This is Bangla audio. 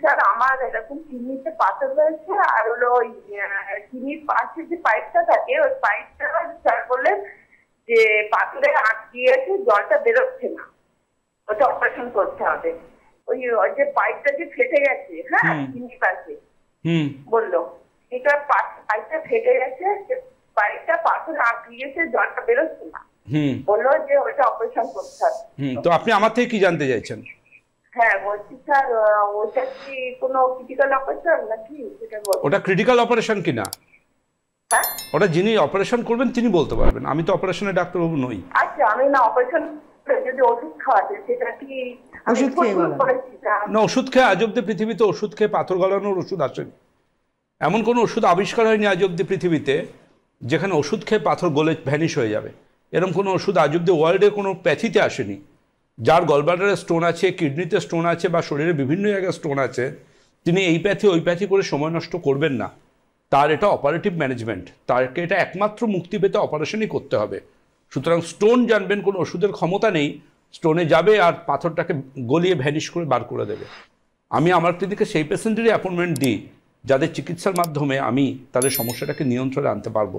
স্যার আমার এরকম কিডনিতে পাথর হয়েছে, আর হলো ওই কিডনির পাশে যে পাইপটা থাকে ওই পাইপটা স্যার বললেন যে পাথরে আঁট দিয়েছে, জলটা বেরোচ্ছে না, ওটা অপারেশন করতে হবে। ওই যে পাইপটা যে ফেটে গেছে, হ্যাঁ কিডনির পাশে বললো এটা পাইপটা ফেটে গেছে, পাইপটা পাথরে আঁট দিয়েছে, জলটা বেরোচ্ছে না, বললো যে ওটা অপারেশন করতে হবে। তো আপনি আমার থেকে কি জানতে চাইছেন? হ্যাঁ বলছি স্যার, ওটা কি কোনো ক্রিটিক্যাল অপারেশন নাকি সেটা বলুন। ওটা ক্রিটিক্যাল অপারেশন কিনা হ্যাঁ ওটা যিনি অপারেশন করবেন তিনি বলতে পারবেন, আমি তো অপারেশনের ডাক্তারবাবু নই। আচ্ছা আমি না অপারেশন যদি ওষুধ খাওয়াতে সেটা কি ওষুধ খেয়ে না, ওষুধ খেয়ে আজ অব্দি পৃথিবীতে ওষুধ খেয়ে পাথর গলানোর ওষুধ আসেনি। এমন কোনো ওষুধ আবিষ্কার হয়নি আজ অব্দি পৃথিবীতে যেখানে ওষুধ খেয়ে পাথর গলে ভ্যানিশ হয়ে যাবে। এরকম কোনো ওষুধ আজ অব্দি ওয়ার্ল্ডে কোনো প্যাথিতে আসেনি। যার গলব্লাডারে স্টোন আছে, কিডনিতে স্টোন আছে বা শরীরে বিভিন্ন জায়গায় স্টোন আছে, তিনি এই প্যাথি ওই প্যাথি করে সময় নষ্ট করবেন না। তার এটা অপারেটিভ ম্যানেজমেন্ট, তাকে এটা একমাত্র মুক্তি পেতে অপারেশনই করতে হবে। সুতরাং স্টোন জানবেন কোনো ওষুধের ক্ষমতা নেই স্টোনে যাবে আর পাথরটাকে গলিয়ে ভ্যানিশ করে বার করে দেবে। আমি আমার ক্লিনিকে সেই পেশেন্টেরই অ্যাপয়েন্টমেন্ট দিই যাদের চিকিৎসার মাধ্যমে আমি তাদের সমস্যাটাকে নিয়ন্ত্রণে আনতে পারবো।